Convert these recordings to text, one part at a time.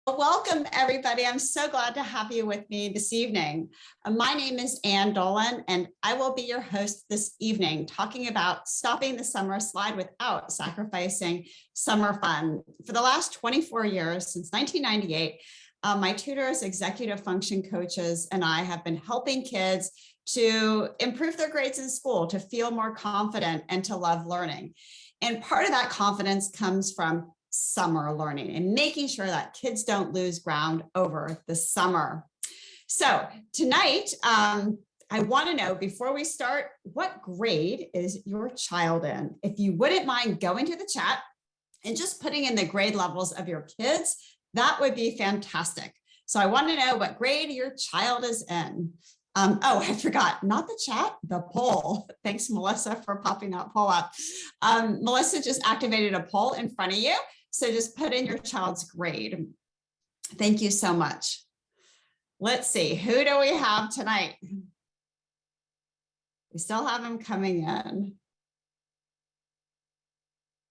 Welcome, everybody. I'm so glad to have you with me this evening. My name is Ann Dolin, and I will be your host this evening, talking about stopping the summer slide without sacrificing summer fun. For the last 24 years, since 1998, my tutors, executive function coaches, and I have been helping kids to improve their grades in school, to feel more confident, and to love learning. And part of that confidence comes from summer learning and making sure that kids don't lose ground over the summer. So tonight, I want to know, before we start, what grade is your child in? If you wouldn't mind going to the chat and just putting in the grade levels of your kids, that would be fantastic. So I want to know what grade your child is in. Oh, I forgot, not the chat, the poll. Thanks, Melissa, for popping that poll up. Melissa just activated a poll in front of you. So just put in your child's grade. Thank you so much. Let's see, who do we have tonight? We still have them coming in.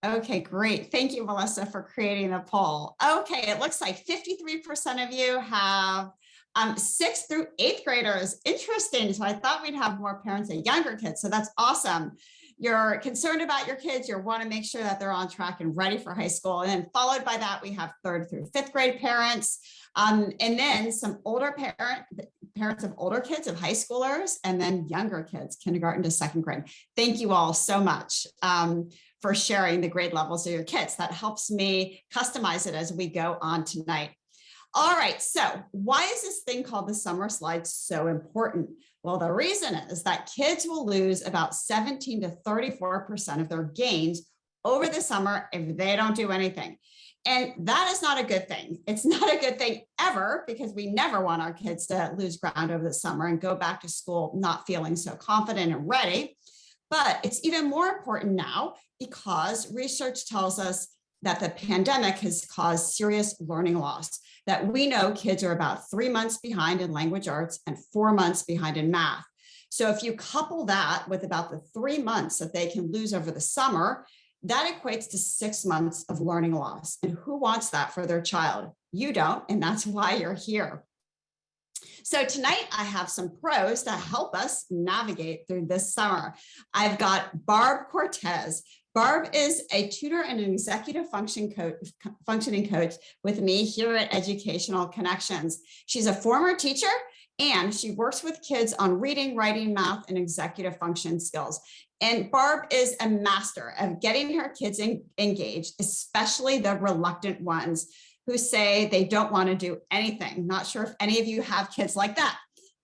Okay, great. Thank you, Melissa, for creating the poll. Okay, it looks like 53% of you have 6th through 8th graders. Interesting. So I thought we'd have more parents and younger kids. So that's awesome. You're concerned about your kids. You want to make sure that they're on track and ready for high school. And then followed by that, we have 3rd through 5th grade parents. And then some older parents of older kids, of high schoolers, and then younger kids, kindergarten to 2nd grade. Thank you all so much for sharing the grade levels of your kids. That helps me customize it as we go on tonight. All right, so why is this thing called the summer slide so important? Well, the reason is that kids will lose about 17 to 34% of their gains over the summer if they don't do anything. And that is not a good thing. It's not a good thing ever, because we never want our kids to lose ground over the summer and go back to school not feeling so confident and ready. But it's even more important now because research tells us that the pandemic has caused serious learning loss, that we know kids are about 3 months behind in language arts and 4 months behind in math. So if you couple that with about the 3 months that they can lose over the summer, that equates to 6 months of learning loss. And who wants that for their child? You don't, and that's why you're here. So tonight I have some pros to help us navigate through this summer. I've got Barb Cortez. Barb is a tutor and an executive functioning coach with me here at Educational Connections. She's a former teacher, and she works with kids on reading, writing, math, and executive function skills. And Barb is a master of getting her kids engaged, especially the reluctant ones who say they don't want to do anything. Not sure if any of you have kids like that.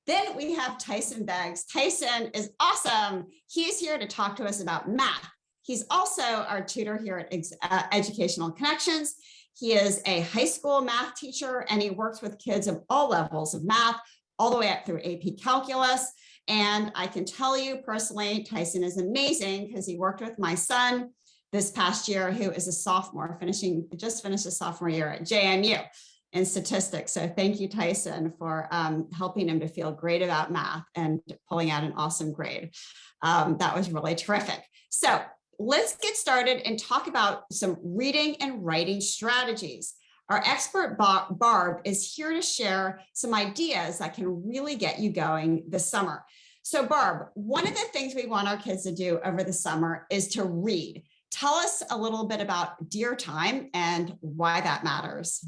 Then we have Tyson Beggs. Tyson is awesome. He's here to talk to us about math. He's also our tutor here at Educational Connections. He is a high school math teacher, and he works with kids of all levels of math, all the way up through AP Calculus. And I can tell you personally, Tyson is amazing because he worked with my son this past year, who is a sophomore, just finished a sophomore year at JMU in statistics. So thank you, Tyson, for helping him to feel great about math and pulling out an awesome grade. That was really terrific. So let's get started and talk about some reading and writing strategies. Our expert Barb is here to share some ideas that can really get you going this summer. So Barb, one of the things we want our kids to do over the summer is to read. Tell us a little bit about Dear Time and why that matters.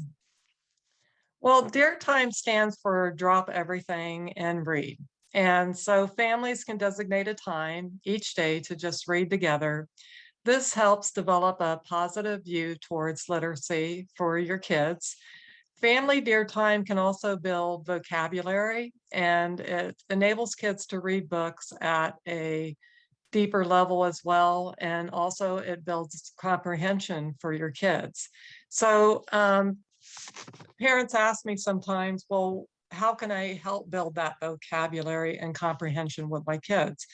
Well, Dear Time stands for Drop Everything and Read. And so families can designate a time each day to just read together. This helps develop a positive view towards literacy for your kids. Family Dear Time can also build vocabulary, and it enables kids to read books at a deeper level as well. And also it builds comprehension for your kids. So parents ask me sometimes, well, how can I help build that vocabulary and comprehension with my kids?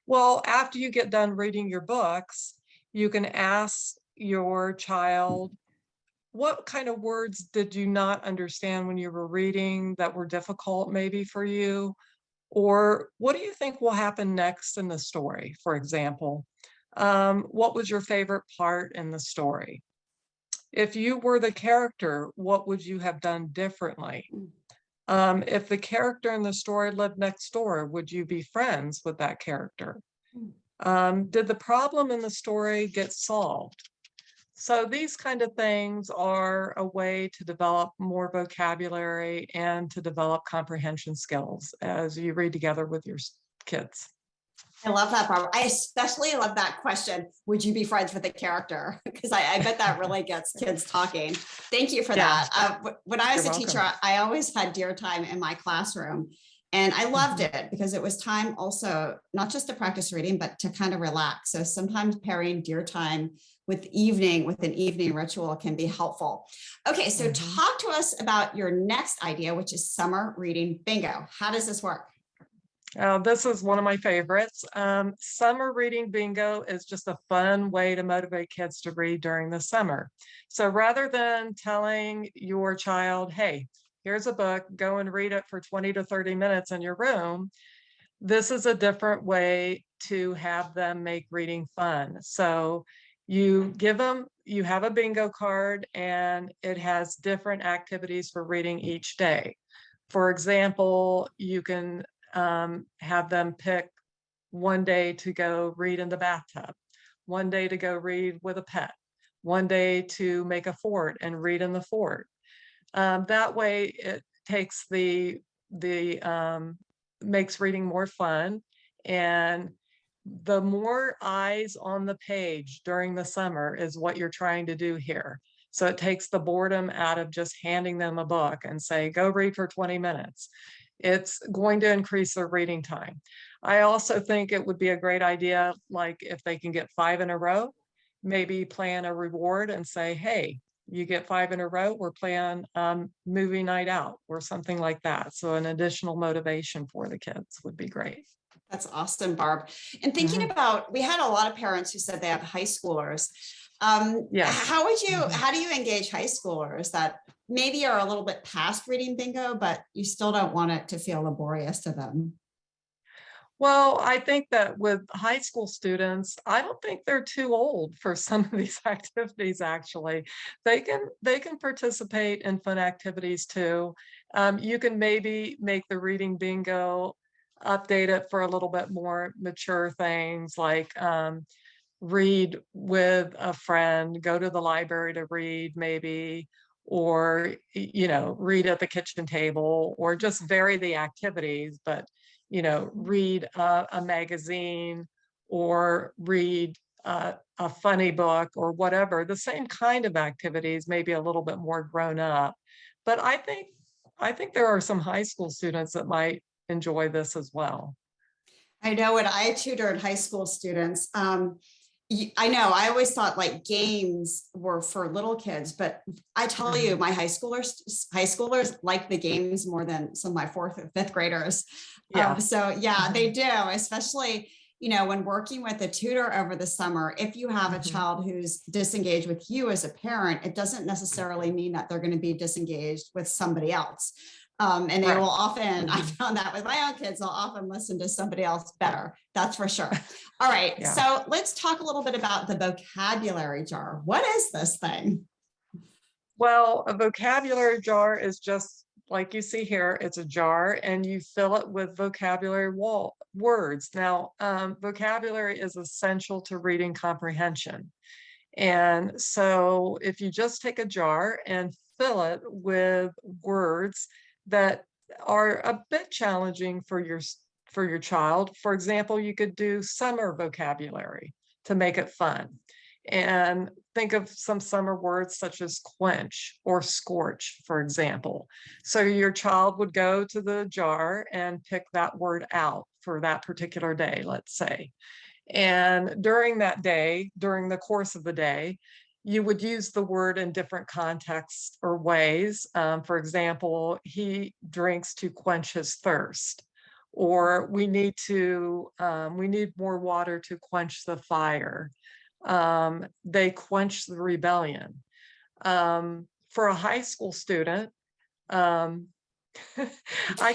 Well, after you get done reading your books, you can ask your child, what kind of words did you not understand when you were reading that were difficult maybe for you? Or what do you think will happen next in the story, for example? What was your favorite part in the story? If you were the character, what would you have done differently? If the character in the story lived next door, would you be friends with that character? Did the problem in the story get solved? So these kind of things are a way to develop more vocabulary and to develop comprehension skills as you read together with your kids. I love that, Barb. I especially love that question. Would you be friends with the character? Because I bet that really gets kids talking. Thank you for Yeah. that. When I was You're a teacher, welcome. I always had dear time in my classroom. And I loved it because it was time also, not just to practice reading, but to kind of relax. So sometimes pairing dear time with an evening ritual can be helpful. Okay, so talk to us about your next idea, which is summer reading bingo. How does this work? This is one of my favorites. Summer reading bingo is just a fun way to motivate kids to read during the summer. So rather than telling your child, hey, here's a book, go and read it for 20 to 30 minutes in your room, this is a different way to have them make reading fun. So you have a bingo card and it has different activities for reading each day. For example, you can have them pick one day to go read in the bathtub, one day to go read with a pet, one day to make a fort and read in the fort. That way it takes makes reading more fun, and the more eyes on the page during the summer is what you're trying to do here. So it takes the boredom out of just handing them a book and say, go read for 20 minutes. It's going to increase their reading time. I also think it would be a great idea, like if they can get 5 in a row, maybe plan a reward and say, hey, you get 5 in a row, we're playing movie night out or something like that. So an additional motivation for the kids would be great. That's awesome, Barb. And thinking about, we had a lot of parents who said they have high schoolers. Yes. How do you engage high schoolers that maybe are a little bit past reading bingo, but you still don't want it to feel laborious to them? Well, I think that with high school students, I don't think they're too old for some of these activities, actually. They can participate in fun activities too. You can maybe make the reading bingo, update it for a little bit more mature things like read with a friend, go to the library to read maybe, or, read at the kitchen table, or just vary the activities, but, read a magazine or read a funny book or whatever, the same kind of activities, maybe a little bit more grown up. But I think there are some high school students that might enjoy this as well. I know when I tutored high school students, I know I always thought like games were for little kids, but I tell you, my high schoolers like the games more than some of my 4th or 5th graders. Yeah. So yeah, they do, especially, when working with a tutor over the summer. If you have a child who's disengaged with you as a parent, it doesn't necessarily mean that they're going to be disengaged with somebody else. And they will often, I found that with my own kids, they'll often listen to somebody else better. That's for sure. All right. Yeah. So let's talk a little bit about the vocabulary jar. What is this thing? Well, a vocabulary jar is just like you see here. It's a jar and you fill it with vocabulary words. Now, vocabulary is essential to reading comprehension. And so if you just take a jar and fill it with words that are a bit challenging for your child. For example, you could do summer vocabulary to make it fun. And think of some summer words such as quench or scorch, for example. So your child would go to the jar and pick that word out for that particular day, let's say. And during that day, during the course of the day, you would use the word in different contexts or ways. For example, he drinks to quench his thirst, or we need more water to quench the fire. They quench the rebellion. For a high school student, I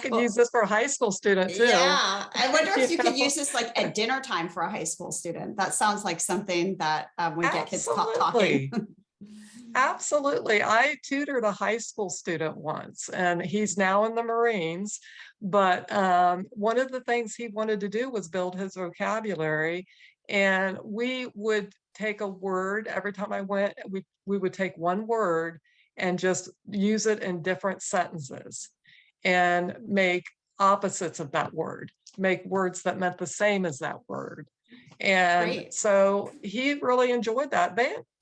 could use this for a high school student too. Yeah, I wonder if you could use this like at dinner time for a high school student. That sounds like something that would get kids talking. Absolutely. I tutored a high school student once, and he's now in the Marines. But one of the things he wanted to do was build his vocabulary. And we would take a word every time I went, we would take one word and just use it in different sentences and make opposites of that word, make words that meant the same as that word. And Great. so he really enjoyed that.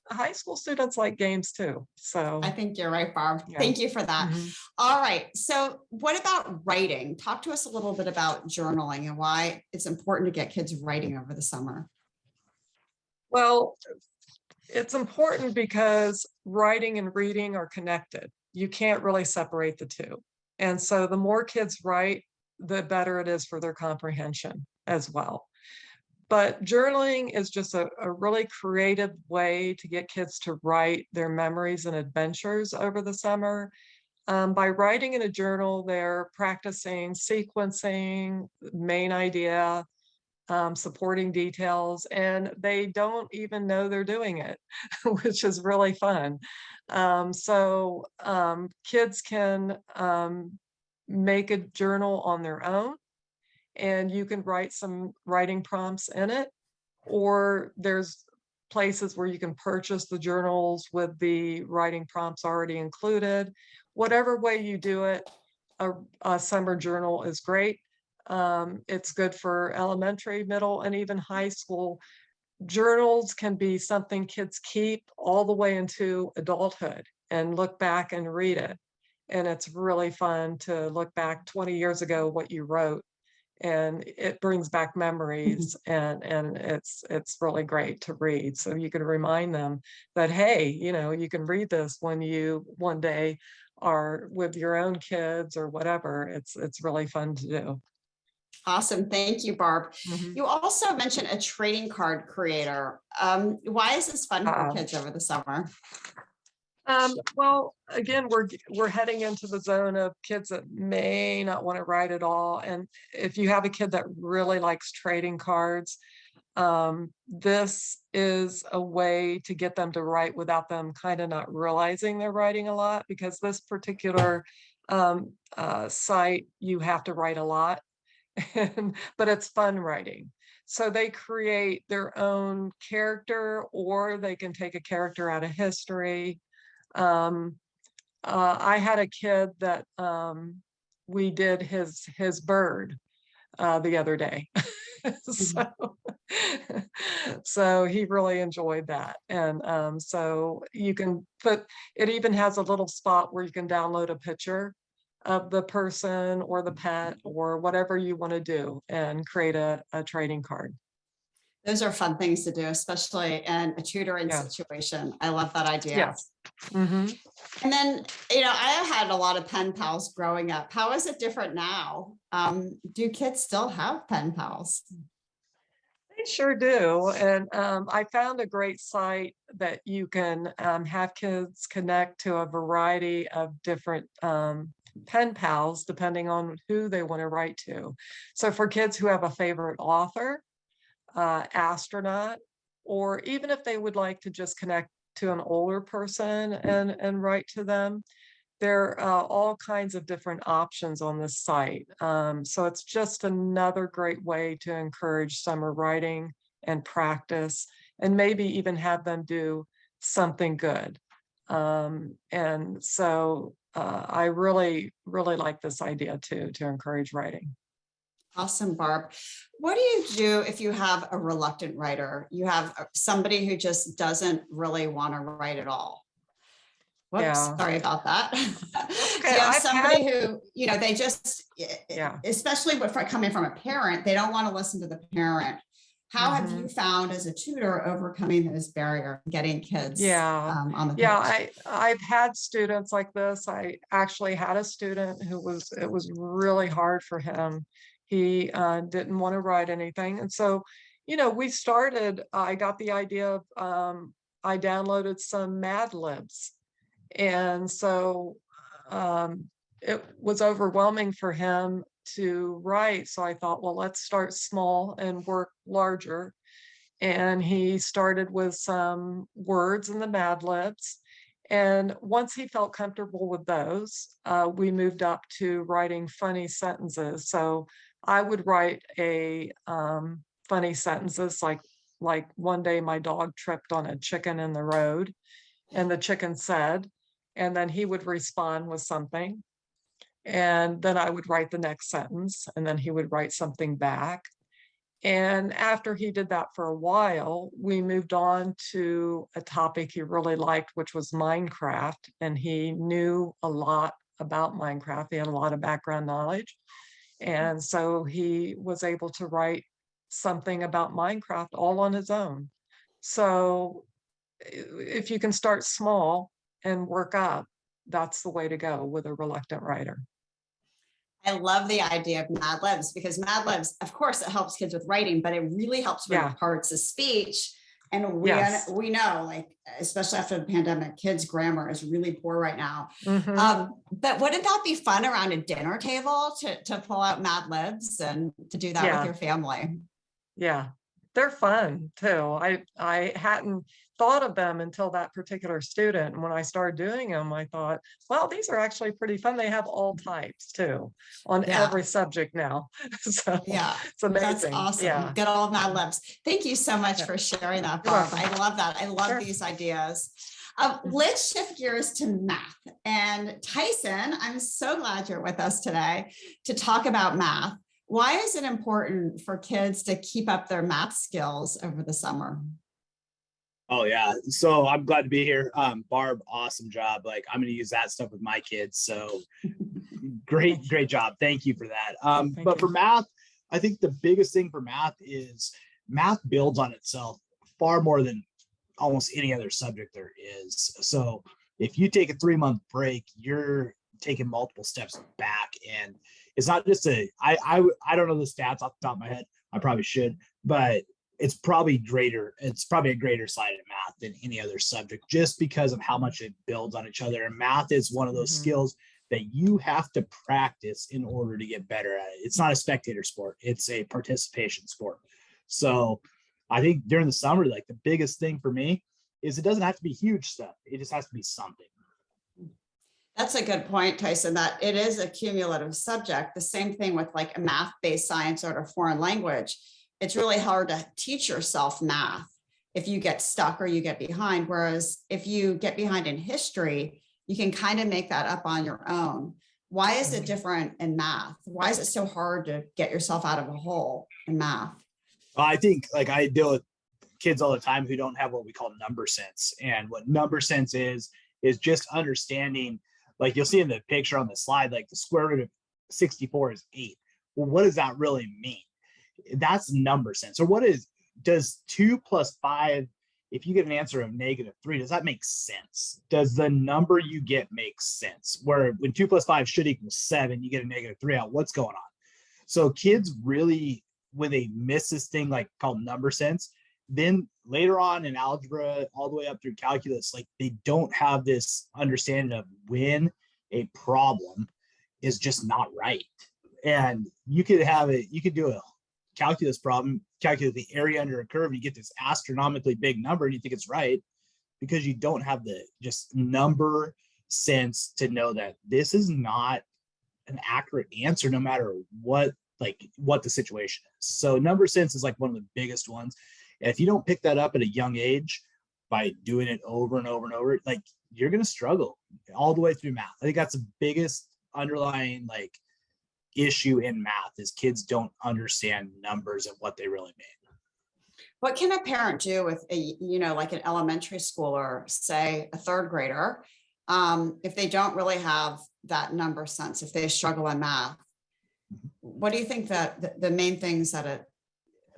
High school students like games too. So I think you're right, Barb. yeah. Thank you for that. Mhm. All right. So what about writing? Talk to us a little bit about journaling and why it's important to get kids writing over the summer. Well, it's important because writing and reading are connected. You can't really separate the two. And so the more kids write, the better it is for their comprehension as well. But journaling is just a really creative way to get kids to write their memories and adventures over the summer. By writing in a journal, they're practicing sequencing, main idea, supporting details, and they don't even know they're doing it, which is really fun. Kids can make a journal on their own, and you can write some writing prompts in it, or there's places where you can purchase the journals with the writing prompts already included. Whatever way you do it, a summer journal is great. It's good for elementary, middle, and even high school. Journals can be something kids keep all the way into adulthood and look back and read it. And it's really fun to look back 20 years ago what you wrote, and it brings back memories, and it's really great to read. So you can remind them that, hey, you can read this when you one day are with your own kids or whatever. It's really fun to do. Awesome. Thank you, Barb. Mhm. You also mentioned a trading card creator. Why is this fun for Uh, kids over the summer? well, again, we're heading into the zone of kids that may not want to write at all. And if you have a kid that really likes trading cards, this is a way to get them to write without them kind of not realizing they're writing a lot, because this particular site, you have to write a lot, but it's fun writing. So they create their own character, or they can take a character out of history. Um, I had a kid that we did his bird the other day. so so he really enjoyed that. And so you can it even has a little spot where you can download a picture of the person or the pet or whatever you want to do and create a trading card. Those are fun things to do, especially in a tutoring Yeah. situation. I love that idea. Yes. Mm-hmm. And then, I had a lot of pen pals growing up. How is it different now? Do kids still have pen pals? They sure do. And I found a great site that you can have kids connect to a variety of different pen pals, depending on who they want to write to. So for kids who have a favorite author, astronaut, or even if they would like to just connect to an older person and write to them, there are all kinds of different options on this site. So it's just another great way to encourage summer writing and practice, and maybe even have them do something good. And so I really, really like this idea too, to encourage writing. Awesome, Barb. What do you do if you have a reluctant writer? You have somebody who just doesn't really want to write at all. Whoops, Yeah. sorry about that. Okay, So you have I've somebody had, who, they just, yeah. especially coming from a parent, they don't want to listen to the parent. How have you Mhm. found as a tutor overcoming this barrier, getting kids Yeah, on the yeah, page? I've had students like this. I actually had a student it was really hard for him. He didn't want to write anything. And so, I got the idea of, I downloaded some Mad Libs. And so it was overwhelming for him to write. So I thought, well, let's start small and work larger. And he started with some words in the Mad Libs. And once he felt comfortable with those, we moved up to writing funny sentences. So I would write a funny sentences like one day my dog tripped on a chicken in the road, and the chicken said, and then he would respond with something. And then I would write the next sentence, and then he would write something back. And after he did that for a while, we moved on to a topic he really liked, which was Minecraft. And he knew a lot about Minecraft. He had a lot of background knowledge. And so he was able to write something about Minecraft all on his own. So if you can start small and work up, that's the way to go with a reluctant writer. I love the idea of Mad Libs, because Mad Libs, of course, it helps kids with writing, but it really helps with parts of speech. And we know, like, especially after the pandemic, kids' grammar is really poor right now. But wouldn't that be fun around a dinner table to pull out Mad Libs and to do that with your family? Yeah, they're fun too. I hadn't thought of them until that particular student. And when I started doing them, I thought, well, these are actually pretty fun. They have all types too on every subject now. So it's amazing. That's awesome. Good old Mad Libs. Thank you so much for sharing that, Barb. I love that. I love these ideas. Let's shift gears to math. And Tyson, I'm so glad you're with us today to talk about math. Why is it important for kids to keep up their math skills over the summer? Oh yeah, so I'm glad to be here. Barb, awesome job. Like, I'm going to use that stuff with my kids. So great job. Thank you for that. But for math, I think the biggest thing for math is math builds on itself far more than almost any other subject there is. So if you take a 3-month break, you're taking multiple steps back, and it's not just I don't know the stats off the top of my head. I probably should, but it's probably a greater side of math than any other subject, just because of how much it builds on each other. And math is one of those skills that you have to practice in order to get better at it. It's not a spectator sport, it's a participation sport. So I think during the summer, like, the biggest thing for me is it doesn't have to be huge stuff. It just has to be something. That's a good point, Tyson, that it is a cumulative subject. The same thing with like a math-based science or a foreign language. It's really hard to teach yourself math if you get stuck or you get behind. Whereas if you get behind in history, you can kind of make that up on your own. Why is it different in math? Why is it so hard to get yourself out of a hole in math? I think, like, I deal with kids all the time who don't have what we call number sense. And what number sense is just understanding, like you'll see in the picture on the slide, like the square root of 64 is 8. Well, what does that really mean? That's number sense. Or does 2 plus 5, if you get an answer of -3, does that make sense? Does the number you get make sense? Where when 2 plus 5 should equal 7, you get a -3 out. What's going on? So kids really, when they miss this thing like called number sense, then later on in algebra, all the way up through calculus, like, they don't have this understanding of when a problem is just not right. And you could do a calculus problem, calculate the area under a curve, and you get this astronomically big number, and you think it's right because you don't have the just number sense to know that this is not an accurate answer no matter what the situation is. So number sense is like one of the biggest ones. And if you don't pick that up at a young age by doing it over and over and over, like, you're going to struggle all the way through math. I think that's the biggest underlying, like, issue in math is kids don't understand numbers and what they really mean. What can a parent do with like an elementary schooler, say a 3rd grader, if they don't really have that number sense, if they struggle in math? What do you think that the main things that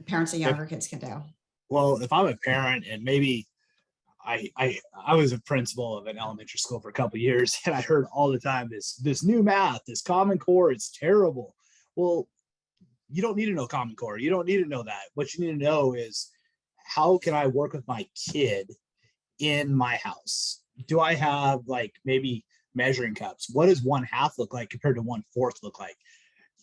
parents of younger kids can do? Well, if I'm a parent, and maybe I was a principal of an elementary school for a couple of years, and I heard all the time this new math, this Common Core, it's terrible. Well, you don't need to know Common Core. You don't need to know that. What you need to know is, how can I work with my kid in my house? Do I have, like, maybe measuring cups? What does 1/2 look like compared to 1/4 look like?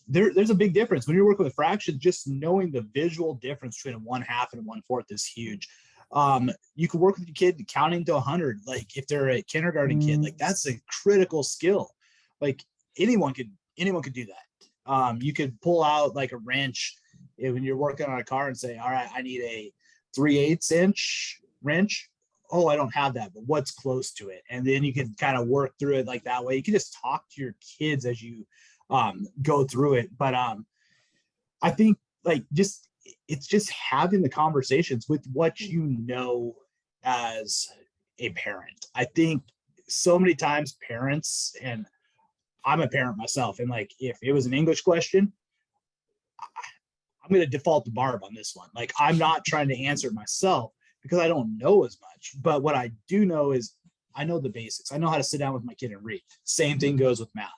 There's a big difference when you're working with fractions. Just knowing the visual difference between a 1/2 and a 1/4 is huge. You can work with your kid counting to 100. Like if they're a kindergarten kid, like that's a critical skill. Like anyone could do that. You could pull out like a wrench when you're working on a car and say, all right, I need a 3/8 inch wrench. Oh, I don't have that, but what's close to it? And then you can kind of work through it like that way. You can just talk to your kids as you go through it. But I think like it's just having the conversations with what you know as a parent. I think so many times parents, and I'm a parent myself, and like if it was an English question, I'm going to default to Barb on this one. Like I'm not trying to answer it myself because I don't know as much. But what I do know is I know the basics. I know how to sit down with my kid and read. Same thing goes with math.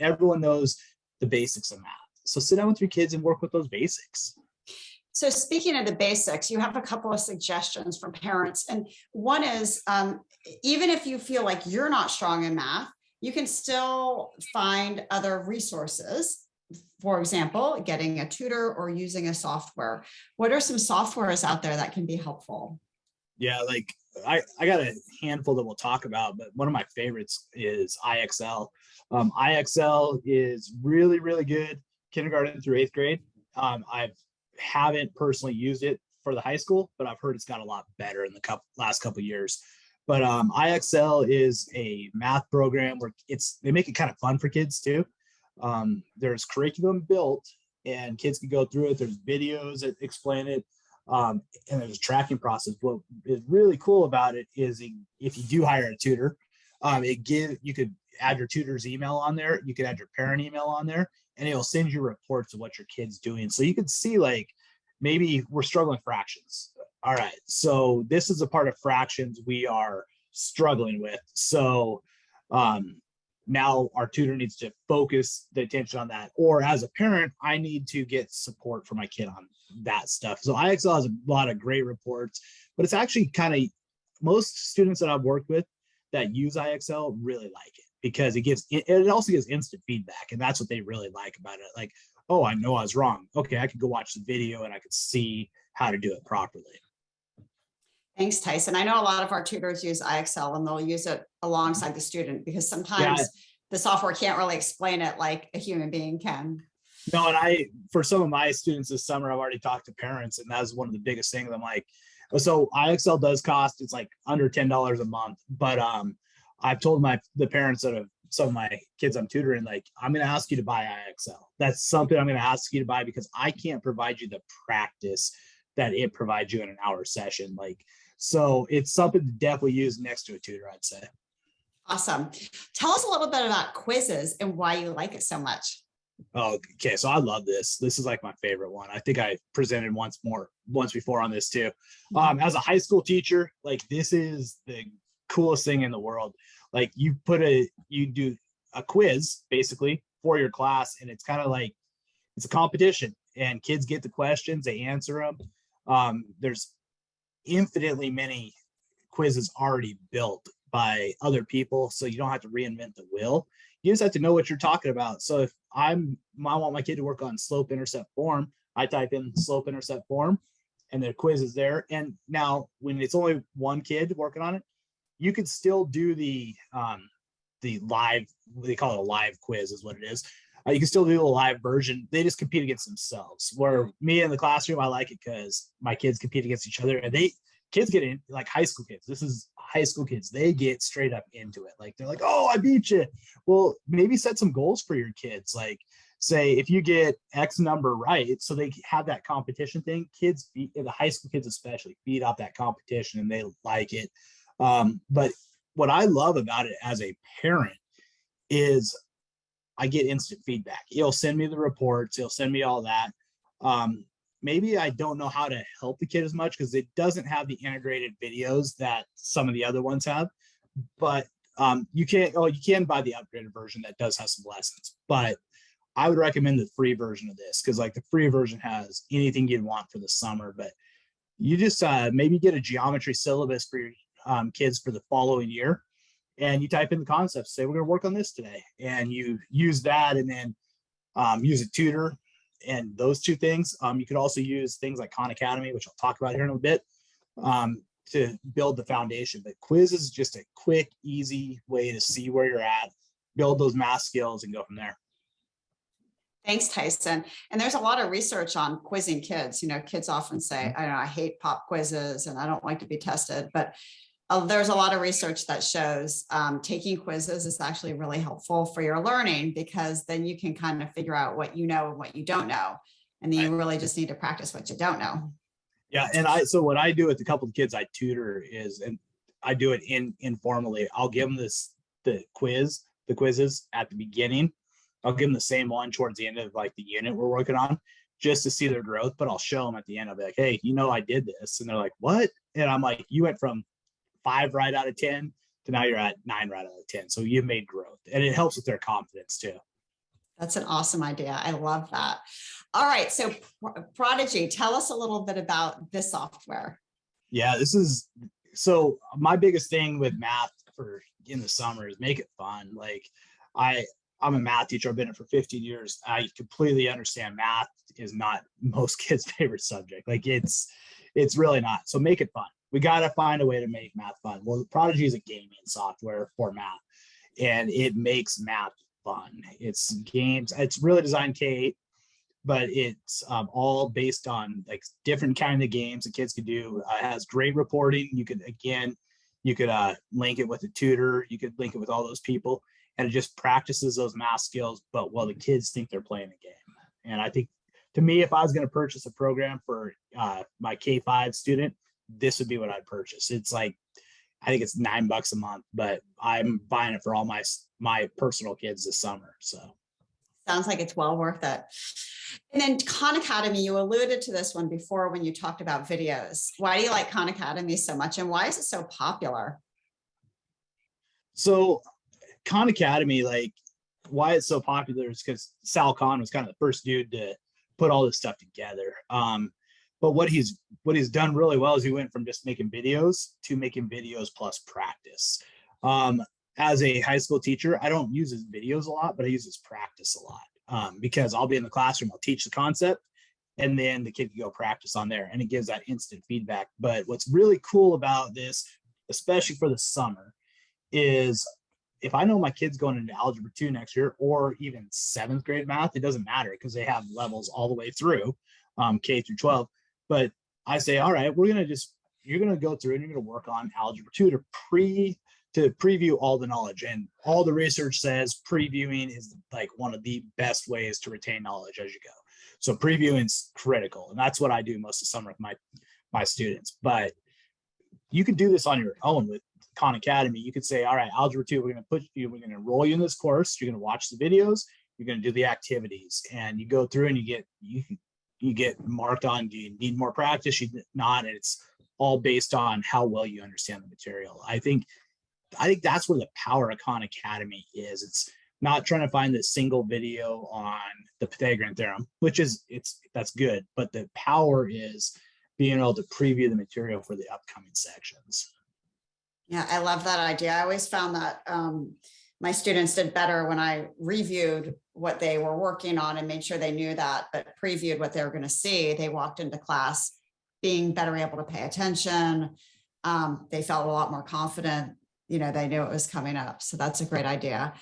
Everyone knows the basics of math. So sit down with your kids and work with those basics. So speaking of the basics, you have a couple of suggestions from parents. And one is, even if you feel like you're not strong in math, you can still find other resources. For example, getting a tutor or using a software. What are some softwares out there that can be helpful? Yeah, like I got a handful that we'll talk about, but one of my favorites is IXL. IXL is really, really good kindergarten through 8th grade. I haven't personally used it for the high school, but I've heard it's got a lot better in the last couple of years. But IXL is a math program where they make it kind of fun for kids too. There's curriculum built and kids can go through it. There's videos that explain it. And there's a tracking process. What is really cool about it is if you do hire a tutor, you could add your tutor's email on there. You could add your parent email on there, and it'll send you reports of what your kid's doing. So you can see like maybe we're struggling fractions. All right, so this is a part of fractions we are struggling with. So now our tutor needs to focus the attention on that. Or as a parent, I need to get support for my kid on that stuff. So IXL has a lot of great reports, but it's actually kind of most students that I've worked with that use IXL really like it because it also gives instant feedback. And that's what they really like about it. Like, oh, I know I was wrong. Okay, I could go watch the video and I could see how to do it properly. Thanks, Tyson. I know a lot of our tutors use IXL and they'll use it alongside the student because sometimes the software can't really explain it like a human being can. No, and for some of my students this summer, I've already talked to parents, and that's one of the biggest things. I'm like, so IXL does cost, it's like under $10 a month, but I've told the parents that some of my kids I'm tutoring, like, I'm going to ask you to buy IXL. That's something I'm going to ask you to buy because I can't provide you the practice that it provides you in an hour session. Like, so it's something to definitely use next to a tutor, I'd say. Awesome. Tell us a little bit about quizzes and why you like it so much. Oh, okay. So I love this. This is like my favorite one. I think I presented once before on this too. As a high school teacher, like this is the coolest thing in the world. Like you do a quiz basically for your class, and it's kind of like it's a competition, and kids get the questions, they answer them. There's infinitely many quizzes already built by other people, so you don't have to reinvent the wheel. You just have to know what you're talking about. So if I want my kid to work on slope intercept form, I type in slope intercept form and the quiz is there. And now when it's only one kid working on it, you could still do the live, they call it a live quiz is what it is. You can still do a live version. They just compete against themselves. Where me in the classroom, I like it because my kids compete against each other, and kids get in, like high school kids. This is high school kids. They get straight up into it. Like they're like, oh, I beat you. Well, maybe set some goals for your kids. Like say if you get X number right, so they have that competition thing. Kids, the high school kids especially, feed off that competition and they like it. But what I love about it as a parent is I get instant feedback. It'll send me the reports. It'll send me all that. Maybe I don't know how to help the kid as much because it doesn't have the integrated videos that some of the other ones have, but you can buy the upgraded version that does have some lessons, but I would recommend the free version of this because like the free version has anything you'd want for the summer, but you just maybe get a geometry syllabus for your kids for the following year, and you type in the concepts, say we're going to work on this today, and you use that, and then use a tutor. And those two things, you could also use things like Khan Academy, which I'll talk about here in a bit. to build the foundation. But quiz is just a quick, easy way to see where you're at, build those math skills, and go from there. Thanks, Tyson. And there's a lot of research on quizzing kids. You know, kids often say, I don't know, I hate pop quizzes and I don't like to be tested, but there's a lot of research that shows taking quizzes is actually really helpful for your learning, because then you can kind of figure out what you know and what you don't know. And then you really just need to practice what you don't know. Yeah. And so what I do with a couple of kids I tutor is, and I do it informally, I'll give them the quizzes at the beginning. I'll give them the same one towards the end of like the unit we're working on, just to see their growth. But I'll show them at the end. I'll be like, hey, I did this. And they're like, what? And I'm like, you went from 5 right out of 10 to now you're at 9 right out of 10. So you've made growth, and it helps with their confidence too. That's an awesome idea. I love that. All right. So Prodigy, tell us a little bit about this software. Yeah, so my biggest thing with math for in the summer is make it fun. Like I'm a math teacher. I've been in it for 15 years. I completely understand math is not most kids' favorite subject. Like it's really not. So make it fun. We got to find a way to make math fun. Well, Prodigy is a gaming software for math, and it makes math fun. It's games. It's really designed K-8, but it's all based on like different kind of games that kids could do. It has great reporting. You could link it with a tutor. You could link it with all those people. And it just practices those math skills, but while the kids think they're playing a game. And I think, to me, if I was going to purchase a program for my K-5 student, this would be what I'd purchase. It's like, I think it's $9 a month, but I'm buying it for all my personal kids this summer. So sounds like it's well worth it. And then Khan Academy, you alluded to this one before when you talked about videos. Why do you like Khan Academy so much, and why is it so popular? So Khan Academy, like why it's so popular is because Sal Khan was kind of the first dude to put all this stuff together. But what he's done really well is he went from just making videos to making videos plus practice. As a high school teacher, I don't use his videos a lot, but I use his practice a lot because I'll be in the classroom, I'll teach the concept, and then the kid can go practice on there, and it gives that instant feedback. But what's really cool about this, especially for the summer, is if I know my kid's going into Algebra 2 next year, or even 7th grade math, it doesn't matter because they have levels all the way through K through 12. But I say, all right, you're going to go through and you're going to work on Algebra 2 to preview all the knowledge. And all the research says previewing is like one of the best ways to retain knowledge as you go. So previewing is critical. And that's what I do most of the summer with my students. But you can do this on your own with Khan Academy. You could say, all right, Algebra 2, we're going to enroll you in this course. You're going to watch the videos. You're going to do the activities, and you go through and you get marked on, do you need more practice? You not, and it's all based on how well you understand the material. I think that's where the power of Khan Academy is. It's not trying to find the single video on the Pythagorean theorem, that's good, but the power is being able to preview the material for the upcoming sections. Yeah, I love that idea. I always found that my students did better when I reviewed what they were working on and made sure they knew that, but previewed what they were going to see. They walked into class being better able to pay attention. They felt a lot more confident. They knew it was coming up. So that's a great idea.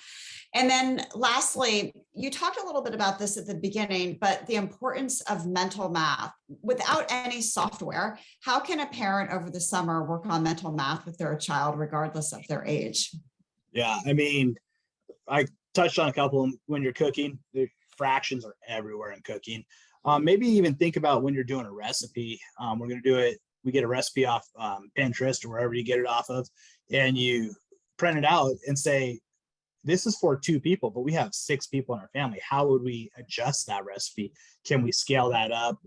And then lastly, you talked a little bit about this at the beginning, but the importance of mental math. Without any software, how can a parent over the summer work on mental math with their child, regardless of their age? Yeah, I mean, I touched on a couple of them. When you're cooking, the fractions are everywhere in cooking. Maybe even think about when you're doing a recipe. We're going to do it. We get a recipe off Pinterest or wherever you get it off of, and you print it out and say, this is for 2 people, but we have 6 people in our family. How would we adjust that recipe? Can we scale that up?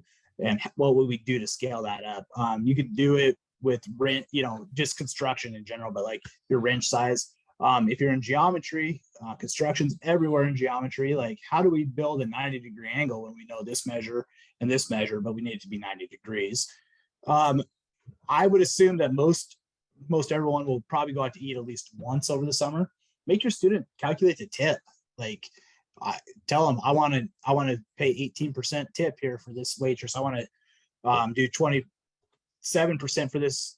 And what would we do to scale that up? You could do it with wrench, just construction in general, but like your wrench size. If you're in geometry, construction's everywhere in geometry. Like, how do we build a 90-degree angle when we know this measure and this measure, but we need it to be 90 degrees? I would assume that most everyone will probably go out to eat at least once over the summer. Make your student calculate the tip. Like, tell them, I want to pay 18% tip here for this waitress. I want to do 27% for this,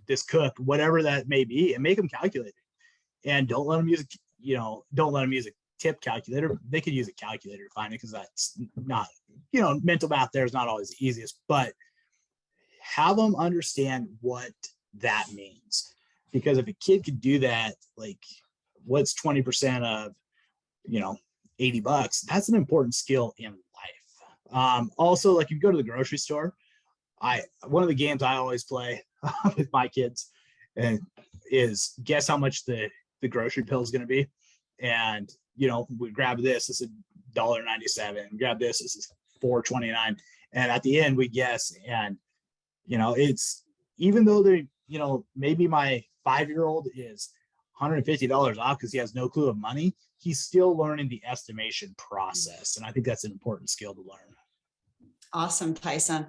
this cook, whatever that may be, and make them calculate it. And don't let them use, don't let them use a tip calculator. They could use a calculator to find it, because that's not, mental math there is not always the easiest, but have them understand what that means. Because if a kid could do that, like what's 20% of, $80, that's an important skill in life. Also, like if you go to the grocery store, one of the games I always play with my kids is guess how much the grocery bill is going to be. And, we grab this is $1.97, grab this is $4.29. And at the end we guess, and, it's, even though they, maybe my 5-year-old is $150 off because he has no clue of money, he's still learning the estimation process. And I think that's an important skill to learn. Awesome, Tyson.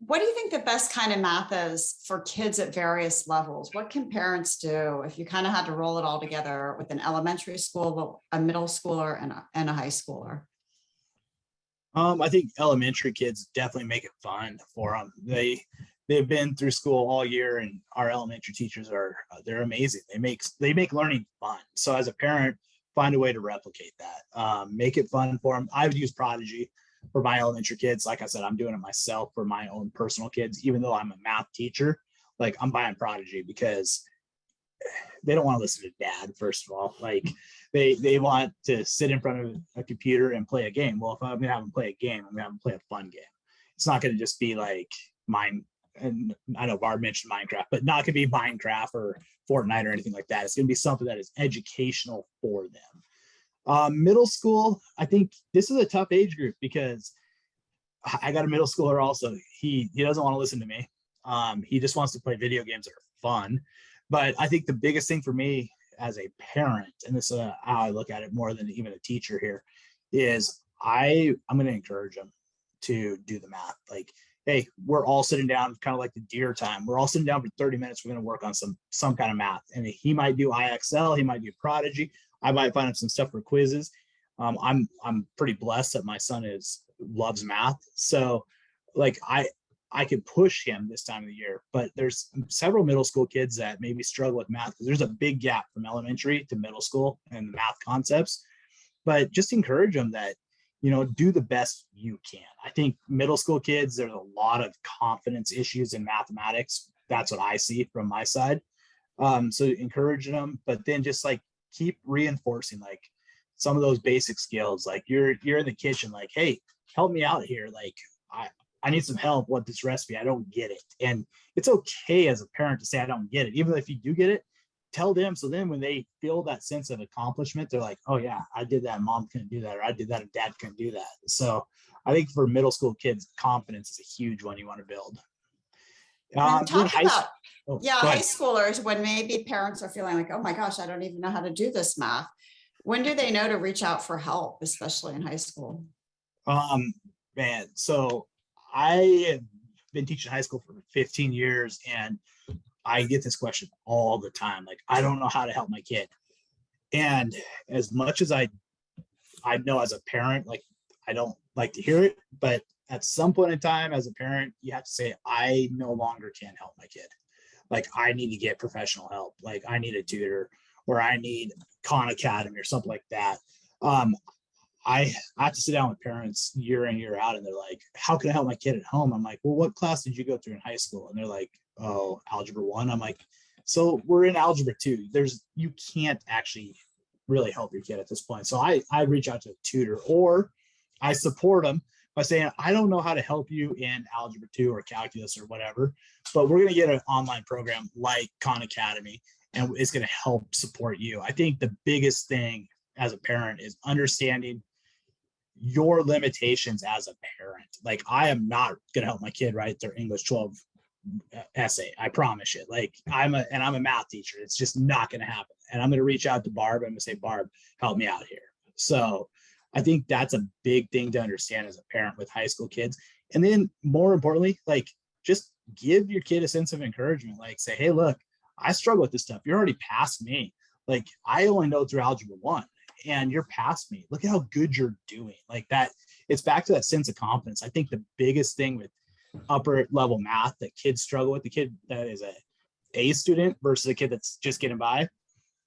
What do you think the best kind of math is for kids at various levels? What can parents do if you kind of had to roll it all together with an elementary school, a middle schooler, and a high schooler? I think elementary kids definitely make it fun for them. They've been through school all year, and our elementary teachers they're amazing. They make learning fun. So as a parent, find a way to replicate that. Make it fun for them. I would use Prodigy for my elementary kids. Like I said, I'm doing it myself for my own personal kids. Even though I'm a math teacher, like I'm buying Prodigy because they don't want to listen to dad, first of all. Like they want to sit in front of a computer and play a game. Well, if I'm gonna have them play a game, I'm gonna have them play a fun game. It's not gonna just be like mine. And I know Barb mentioned Minecraft, but not gonna be Minecraft or Fortnite or anything like that. It's gonna be something that is educational for them. Middle school, I think this is a tough age group because I got a middle schooler also. He doesn't want to listen to me. He just wants to play video games that are fun. But I think the biggest thing for me as a parent, and this is how I look at it more than even a teacher here, is I'm going to encourage them to do the math. Like, hey, we're all sitting down, kind of like the deer time. We're all sitting down for 30 minutes. We're going to work on some kind of math. And he might do IXL, he might do Prodigy. I might find him some stuff for quizzes. I'm pretty blessed that my son loves math. So like I could push him this time of the year, but there's several middle school kids that maybe struggle with math because there's a big gap from elementary to middle school and the math concepts. But just encourage them that, do the best you can. I think middle school kids, there's a lot of confidence issues in mathematics. That's what I see from my side. So encourage them, but then just like keep reinforcing like some of those basic skills. Like you're in the kitchen, like, hey, help me out here. Like I need some help with this recipe. I don't get it. And it's okay as a parent to say, I don't get it. Even if you do get it, tell them. So then when they feel that sense of accomplishment, they're like, oh yeah, I did that. Mom couldn't do that. Or I did that and dad couldn't do that. So I think for middle school kids, confidence is a huge one you want to build. Talk about, high schoolers, when maybe parents are feeling like, oh my gosh, I don't even know how to do this math. When do they know to reach out for help, especially in high school? Man, so I have been teaching high school for 15 years and I get this question all the time. Like, I don't know how to help my kid. And as much as I know as a parent, like, I don't like to hear it, but at some point in time as a parent, you have to say, I no longer can help my kid. Like, I need to get professional help. Like, I need a tutor or I need Khan Academy or something like that. I have to sit down with parents year in, year out, and they're like, how can I help my kid at home? I'm like, well, what class did you go through in high school? And they're like, oh, algebra 1. I'm like, so we're in algebra 2. You can't actually really help your kid at this point. So I reach out to a tutor, or I support them by saying, I don't know how to help you in algebra 2 or calculus or whatever, but we're going to get an online program like Khan Academy, and it's going to help support you. I think the biggest thing as a parent is understanding your limitations as a parent. Like, I am not going to help my kid write their English 12 essay. I promise you. Like, I'm a math teacher. It's just not going to happen. And I'm going to reach out to Barb. I'm going to say, Barb, help me out here. So I think that's a big thing to understand as a parent with high school kids. And then more importantly, like, just give your kid a sense of encouragement. Like, say, hey, look, I struggle with this stuff. You're already past me. Like, I only know through algebra 1. And you're past me. Look at how good you're doing. Like that, it's back to that sense of confidence. I think the biggest thing with upper level math that kids struggle with, the kid that is a A student versus a kid that's just getting by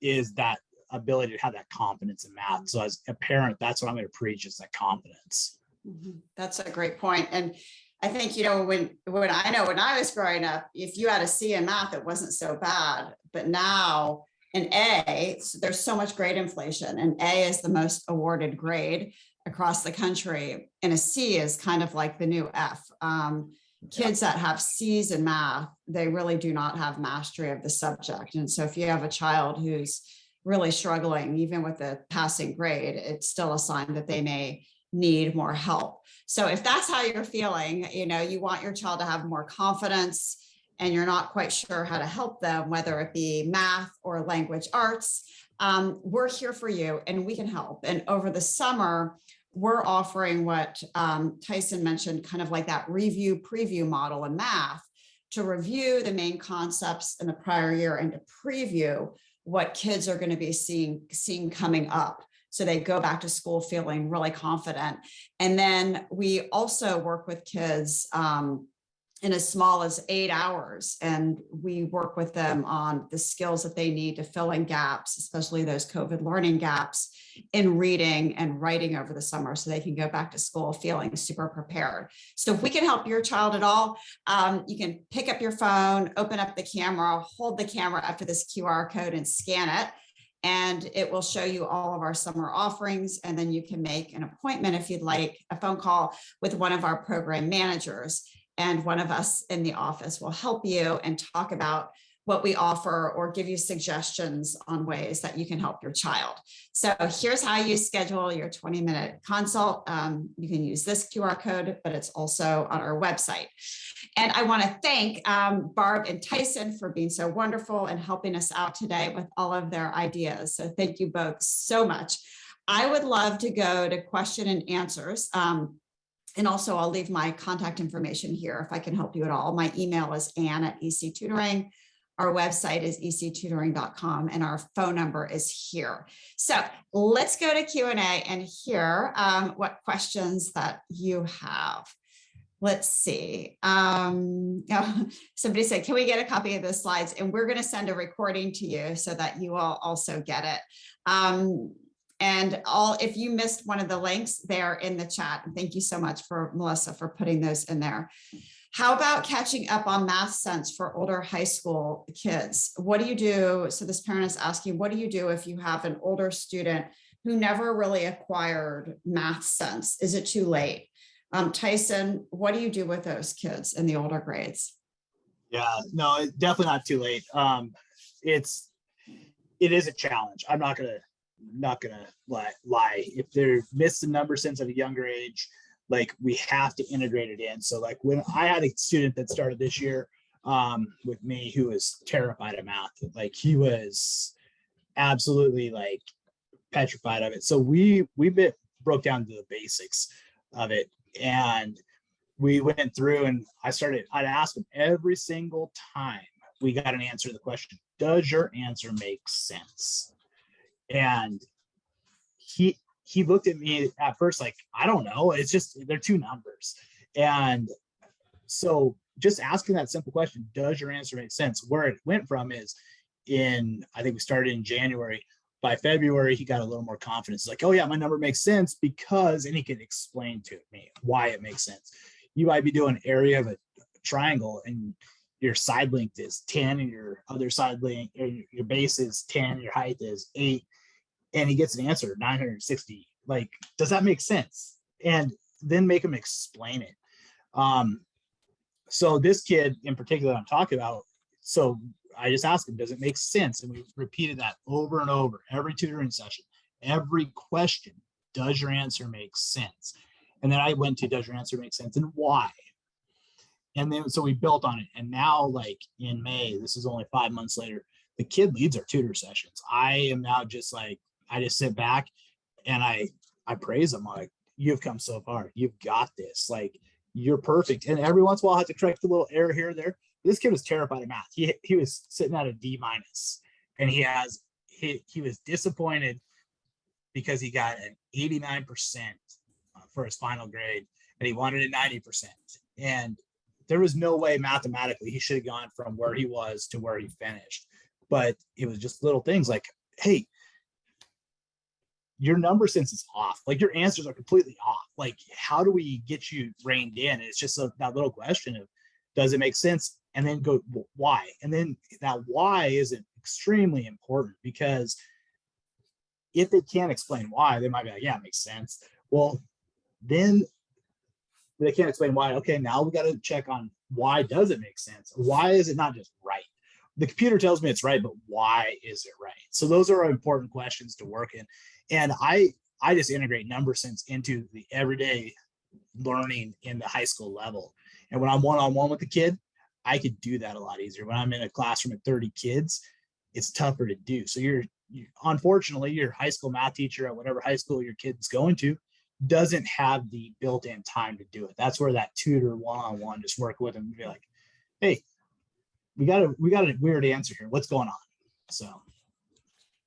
is that ability to have that confidence in math. So as a parent, that's what I'm going to preach, is that confidence. That's a great point. And I think, when I was growing up, if you had a C in math, it wasn't so bad. But now an A, there's so much grade inflation, and A is the most awarded grade across the country. And a C is kind of like the new F. Kids that have C's in math, they really do not have mastery of the subject. And so if you have a child who's really struggling, even with a passing grade, it's still a sign that they may need more help. So if that's how you're feeling, you want your child to have more confidence and you're not quite sure how to help them, whether it be math or language arts, we're here for you and we can help. And over the summer, we're offering what Tyson mentioned, kind of like that review preview model in math, to review the main concepts in the prior year and to preview what kids are going to be seeing coming up. So they go back to school feeling really confident. And then we also work with kids in as small as 8 hours. And we work with them on the skills that they need to fill in gaps, especially those COVID learning gaps in reading and writing over the summer, so they can go back to school feeling super prepared. So if we can help your child at all, you can pick up your phone, open up the camera, hold the camera up to this QR code and scan it. And it will show you all of our summer offerings. And then you can make an appointment if you'd like, a phone call with one of our program managers. And one of us in the office will help you and talk about what we offer or give you suggestions on ways that you can help your child. So here's how you schedule your 20-minute consult. You can use this QR code, but it's also on our website. And I want to thank Barb and Tyson for being so wonderful and helping us out today with all of their ideas. So thank you both so much. I would love to go to question and answers. And also I'll leave my contact information here if I can help you at all. My email is ann@ectutoring. Our website is ectutoring.com and our phone number is here. So let's go to Q&A and hear what questions that you have. Let's see. Somebody said, can we get a copy of the slides? And we're going to send a recording to you so that you all also get it. And if you missed one of the links, they're in the chat. And thank you so much for Melissa for putting those in there. How about catching up on math sense for older high school kids? What do you do? So this parent is asking, what do you do if you have an older student who never really acquired math sense? Is it too late? Tyson, what do you do with those kids in the older grades? Yeah, no, it's definitely not too late. It is a challenge. I'm not gonna lie. If they're missed the number sense at a younger age, like we have to integrate it in. So like when I had a student that started this year with me who was terrified of math, like he was absolutely like petrified of it. So we broke down to the basics of it, and we went through and I'd ask him every single time we got an answer to the question, does your answer make sense? And he looked at me at first like, I don't know, it's just, they're two numbers. And so just asking that simple question, does your answer make sense? Where it went from is I think we started in January. By February, he got a little more confidence. Like, oh yeah, my number makes sense because, and he could explain to me why it makes sense. You might be doing area of a triangle and your side length is 10 and your other side length, your base is 10, your height is 8. And he gets an answer 960. Like, does that make sense? And then make him explain it. So this kid in particular I'm talking about, so I just asked him, does it make sense? And we repeated that over and over, every tutoring session, every question, does your answer make sense? And then I went to, does your answer make sense and why? And then, so we built on it. And now like in May, this is only 5 months later, the kid leads our tutor sessions. I am now just like, I just sit back and I praise him. Like, you've come so far. You've got this. Like, you're perfect. And every once in a while I have to correct a little error here or there. This kid was terrified of math. He was sitting at a D-, and he was disappointed because he got an 89% for his final grade and he wanted a 90%. And there was no way mathematically he should have gone from where he was to where he finished. But it was just little things like, hey, your number sense is off. Like your answers are completely off. Like, how do we get you reined in? And it's just that little question of, does it make sense? And then go, well, why? And then that why is extremely important, because if they can't explain why, they might be like, yeah, it makes sense. Well, then they can't explain why. Okay, now we got to check on why does it make sense? Why is it not just right? The computer tells me it's right, but why is it right? So those are important questions to work in. And I just integrate number sense into the everyday learning in the high school level. And when I'm one-on-one with the kid, I could do that a lot easier. When I'm in a classroom of 30 kids, it's tougher to do. So unfortunately, your high school math teacher at whatever high school your kid's going to doesn't have the built-in time to do it. That's where that tutor one-on-one, just work with them and be like, hey, we got a weird answer here. What's going on? So.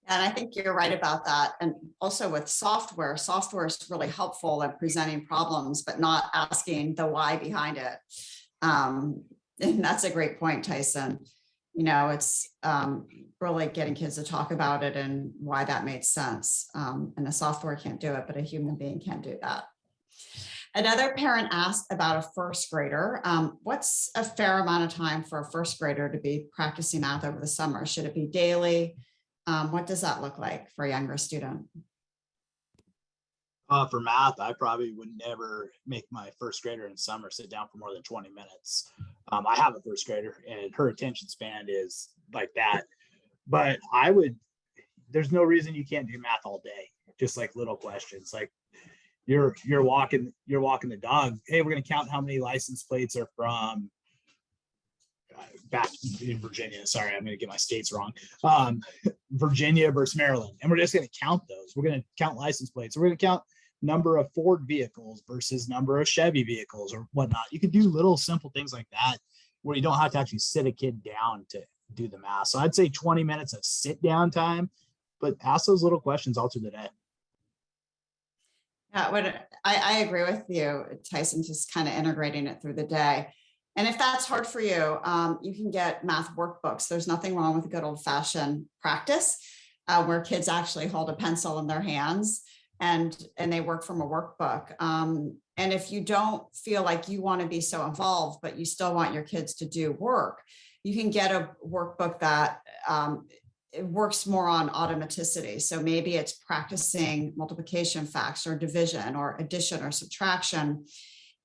And I think you're right about that. And also with software is really helpful at presenting problems, but not asking the why behind it. And that's a great point, Tyson. It's really getting kids to talk about it and why that made sense. And the software can't do it, but a human being can do that. Another parent asked about a first grader. What's a fair amount of time for a first grader to be practicing math over the summer? Should it be daily? What does that look like for a younger student? For math, I probably would never make my first grader in summer sit down for more than 20 minutes. I have a first grader and her attention span is like that. But there's no reason you can't do math all day. Just like little questions, like you're walking the dog. Hey, we're going to count how many license plates are from back in Virginia. Sorry, I'm going to get my states wrong. Virginia versus Maryland. And we're just going to count those. We're going to count license plates. We're going to count number of Ford vehicles versus number of Chevy vehicles or whatnot. You can do little simple things like that where you don't have to actually sit a kid down to do the math. So I'd say 20 minutes of sit down time, but ask those little questions all through the day. Yeah, I agree with you, Tyson, just kind of integrating it through the day. And if that's hard for you, you can get math workbooks. There's nothing wrong with a good old-fashioned practice where kids actually hold a pencil in their hands and they work from a workbook. And if you don't feel like you want to be so involved, but you still want your kids to do work, you can get a workbook that it works more on automaticity. So maybe it's practicing multiplication facts or division or addition or subtraction.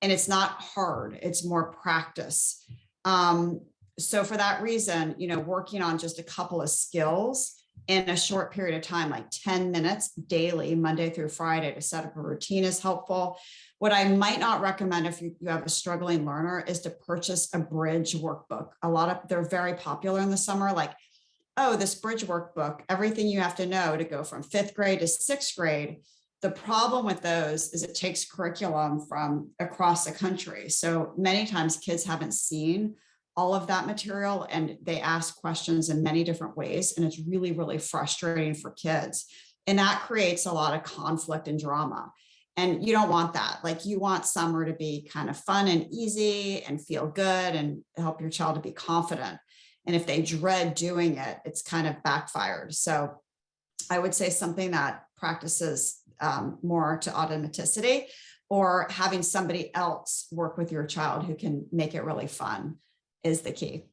And it's not hard, it's more practice. So for that reason, working on just a couple of skills in a short period of time, like 10 minutes daily, Monday through Friday, to set up a routine is helpful. What I might not recommend if you have a struggling learner is to purchase a bridge workbook. They're very popular in the summer, like, oh, this bridge workbook, everything you have to know to go from 5th grade to 6th grade. The problem with those is it takes curriculum from across the country. So many times kids haven't seen all of that material and they ask questions in many different ways. And it's really, really frustrating for kids. And that creates a lot of conflict and drama. And you don't want that. Like, you want summer to be kind of fun and easy and feel good and help your child to be confident. And if they dread doing it, it's kind of backfired. So I would say something that practices more to automaticity, or having somebody else work with your child who can make it really fun is the key.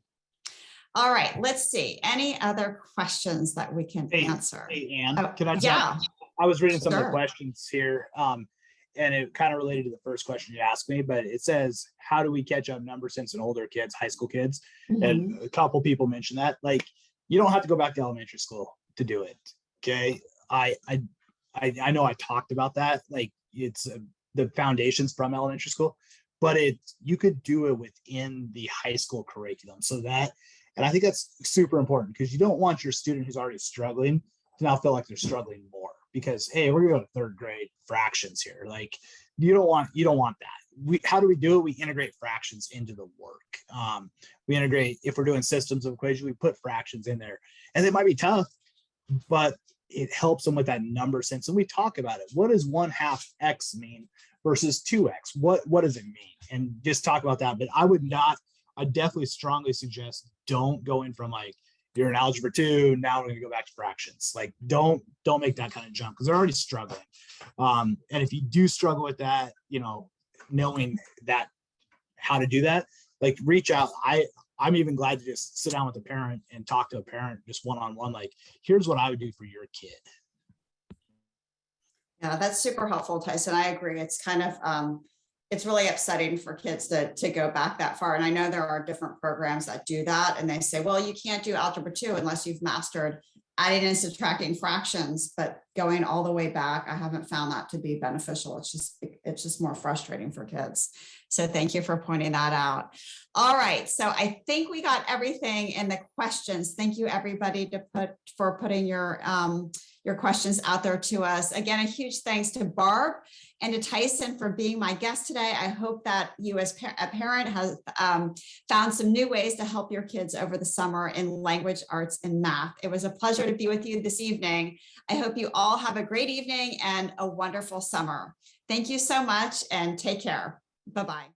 All right, let's see. Any other questions that we can answer? Hey, Ann, can I tell you? I was reading some of the questions here, and it kind of related to the first question you asked me, but it says, how do we catch up number sense in older kids, high school kids? And a couple people mentioned that. Like, you don't have to go back to elementary school to do it. Okay. I know I talked about that. Like, it's the foundations from elementary school, but you could do it within the high school curriculum. And I think that's super important, because you don't want your student who's already struggling to now feel like they're struggling more because, hey, we're going to go to 3rd grade fractions here. Like, you don't want that. How do we do it? We integrate fractions into the work. We integrate, if we're doing systems of equation, we put fractions in there, and it might be tough, but it helps them with that number sense. And we talk about it. What does 1/2 X mean versus 2x. What does it mean? And just talk about that. But I definitely strongly suggest don't go in from like, you're in algebra 2, now we're going to go back to fractions. Like, don't make that kind of jump, because they're already struggling. And if you do struggle with that, knowing that how to do that, like, reach out. I'm even glad to just sit down with a parent and talk to a parent just one-on-one, like, here's what I would do for your kid. Yeah, that's super helpful, Tyson. I agree. It's kind of, it's really upsetting for kids to go back that far. And I know there are different programs that do that. And they say, well, you can't do algebra 2 unless you've mastered adding and subtracting fractions, but going all the way back, I haven't found that to be beneficial. It's just more frustrating for kids. So thank you for pointing that out. All right, so I think we got everything in the questions. Thank you, everybody, for putting your questions out there to us. Again, a huge thanks to Barb and to Tyson for being my guest today. I hope that you as a parent has found some new ways to help your kids over the summer in language arts and math. It was a pleasure to be with you this evening. I hope you all have a great evening and a wonderful summer. Thank you so much and take care. Bye-bye.